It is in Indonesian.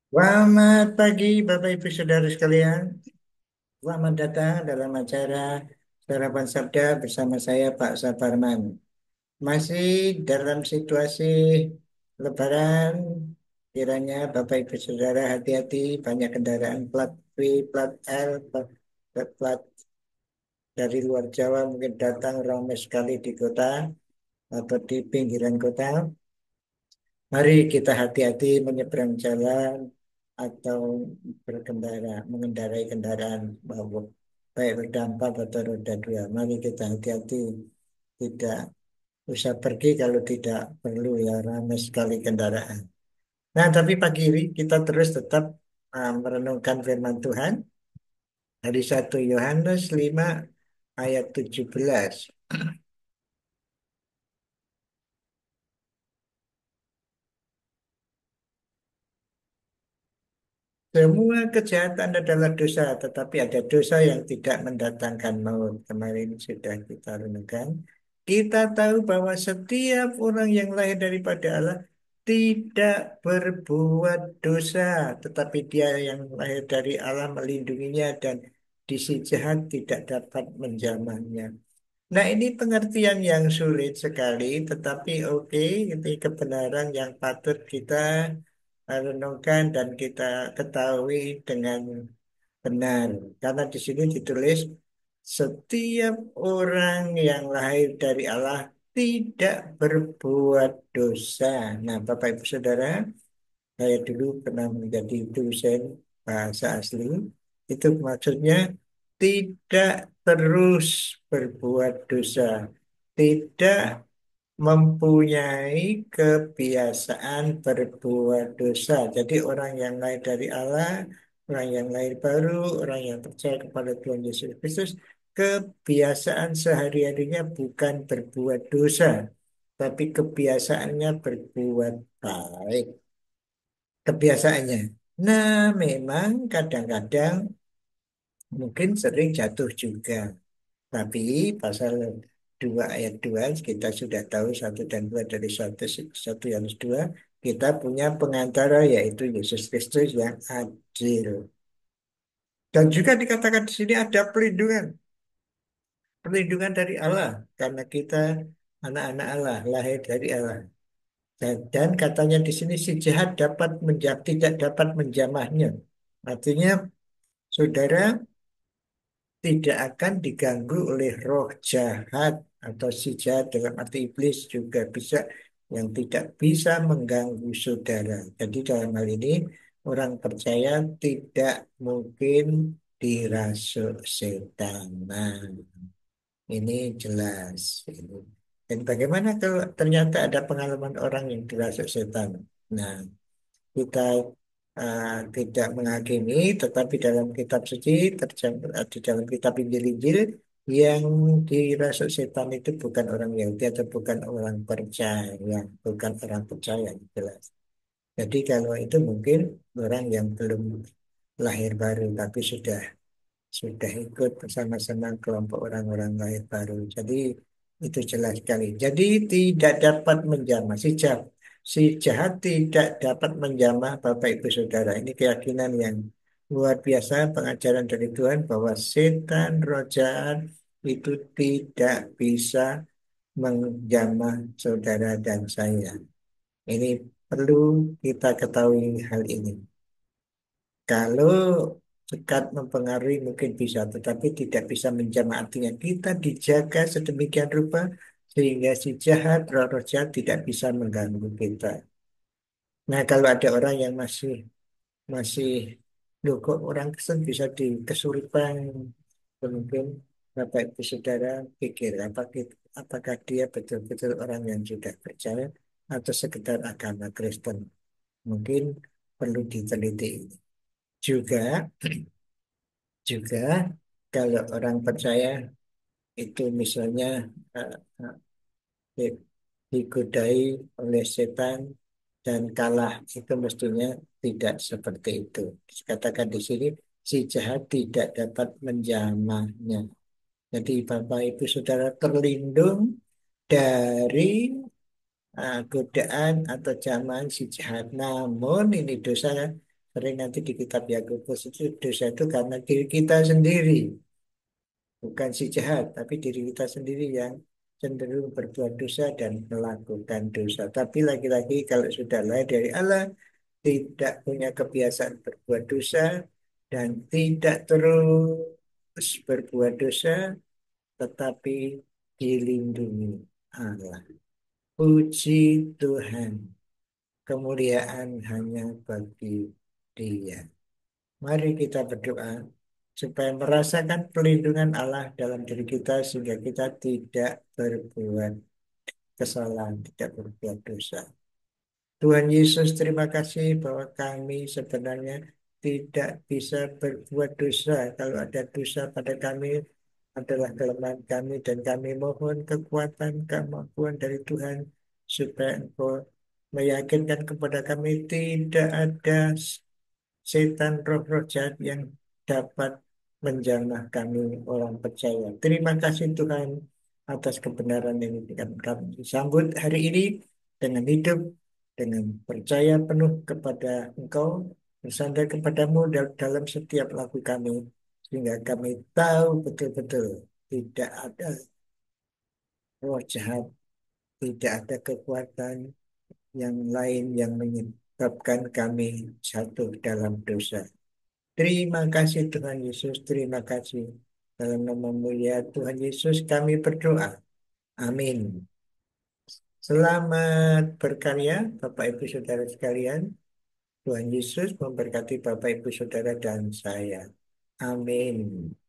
Selamat pagi Bapak Ibu Saudara sekalian. Selamat datang dalam acara Sarapan Sabda bersama saya Pak Saparman. Masih dalam situasi Lebaran, kiranya Bapak Ibu Saudara hati-hati banyak kendaraan plat V, plat L, plat dari luar Jawa mungkin datang ramai sekali di kota atau di pinggiran kota. Mari kita hati-hati menyeberang jalan atau berkendara, mengendarai kendaraan maupun baik roda empat atau roda dua. Mari kita hati-hati, tidak usah pergi kalau tidak perlu ya ramai sekali kendaraan. Nah, tapi pagi ini kita terus tetap merenungkan firman Tuhan dari 1 Yohanes 5 ayat 17. Semua kejahatan adalah dosa, tetapi ada dosa yang tidak mendatangkan maut. Kemarin sudah kita renungkan. Kita tahu bahwa setiap orang yang lahir daripada Allah tidak berbuat dosa, tetapi dia yang lahir dari Allah melindunginya dan di si jahat tidak dapat menjamahnya. Nah, ini pengertian yang sulit sekali, tetapi oke, ini kebenaran yang patut kita renungkan dan kita ketahui dengan benar. Karena di sini ditulis, setiap orang yang lahir dari Allah tidak berbuat dosa. Nah, Bapak Ibu Saudara, saya dulu pernah menjadi dosen bahasa asli. Itu maksudnya tidak terus berbuat dosa, tidak mempunyai kebiasaan berbuat dosa. Jadi orang yang lahir dari Allah, orang yang lahir baru, orang yang percaya kepada Tuhan Yesus Kristus, kebiasaan sehari-harinya bukan berbuat dosa, tapi kebiasaannya berbuat baik. Kebiasaannya. Nah, memang kadang-kadang mungkin sering jatuh juga. Tapi pasal 2 ayat 2 kita sudah tahu satu dan dua dari satu Yohanes 2 kita punya pengantara yaitu Yesus Kristus yang adil. Dan juga dikatakan di sini ada pelindungan, pelindungan dari Allah karena kita anak-anak Allah, lahir dari Allah. Dan katanya di sini si jahat tidak dapat menjamahnya. Artinya saudara tidak akan diganggu oleh roh jahat atau si jahat dalam arti iblis juga bisa yang tidak bisa mengganggu saudara. Jadi dalam hal ini orang percaya tidak mungkin dirasuk setan. Nah, ini jelas. Ini. Dan bagaimana kalau ternyata ada pengalaman orang yang dirasuk setan? Nah, kita tidak menghakimi, tetapi dalam kitab suci, di dalam kitab Injil-Injil, yang dirasuk setan itu bukan orang Yahudi atau bukan orang percaya, bukan orang percaya, jelas. Jadi kalau itu mungkin orang yang belum lahir baru, tapi sudah ikut bersama-sama kelompok orang-orang lahir baru. Jadi itu jelas sekali. Jadi tidak dapat menjamah si jahat tidak dapat menjamah Bapak Ibu Saudara. Ini keyakinan yang luar biasa pengajaran dari Tuhan bahwa setan roh jahat itu tidak bisa menjamah saudara dan saya. Ini perlu kita ketahui hal ini. Kalau dekat mempengaruhi mungkin bisa, tetapi tidak bisa menjamak. Artinya kita dijaga sedemikian rupa sehingga si jahat, roh-roh jahat tidak bisa mengganggu kita. Nah, kalau ada orang yang masih loh kok orang Kristen bisa kesurupan, mungkin Bapak Ibu Saudara pikir apakah dia betul-betul orang yang sudah percaya atau sekedar agama Kristen. Mungkin perlu diteliti. Juga Juga kalau orang percaya itu misalnya eh, eh, di- digodai oleh setan dan kalah itu mestinya tidak seperti itu. Dikatakan di sini si jahat tidak dapat menjamahnya. Jadi Bapak Ibu Saudara terlindung dari godaan atau jaman si jahat. Namun ini dosa sering nanti di kitab Yakobus itu dosa itu karena diri kita sendiri, bukan si jahat, tapi diri kita sendiri yang cenderung berbuat dosa dan melakukan dosa. Tapi lagi-lagi kalau sudah lahir dari Allah, tidak punya kebiasaan berbuat dosa dan tidak terus berbuat dosa, tetapi dilindungi Allah. Puji Tuhan, kemuliaan hanya bagi Dia. Mari kita berdoa supaya merasakan perlindungan Allah dalam diri kita sehingga kita tidak berbuat kesalahan, tidak berbuat dosa. Tuhan Yesus, terima kasih bahwa kami sebenarnya tidak bisa berbuat dosa. Kalau ada dosa pada kami adalah kelemahan kami dan kami mohon kekuatan kemampuan dari Tuhan supaya Engkau meyakinkan kepada kami tidak ada setan roh-roh jahat yang dapat menjamah kami orang percaya. Terima kasih Tuhan atas kebenaran yang kami sambut hari ini dengan hidup, dengan percaya penuh kepada Engkau, bersandar kepadamu dalam setiap laku kami, sehingga kami tahu betul-betul tidak ada roh jahat, tidak ada kekuatan yang lain yang menyebabkan kami jatuh dalam dosa. Terima kasih Tuhan Yesus, terima kasih. Dalam nama mulia Tuhan Yesus kami berdoa. Amin. Selamat berkarya Bapak Ibu Saudara sekalian. Tuhan Yesus memberkati Bapak Ibu Saudara dan saya. Amin.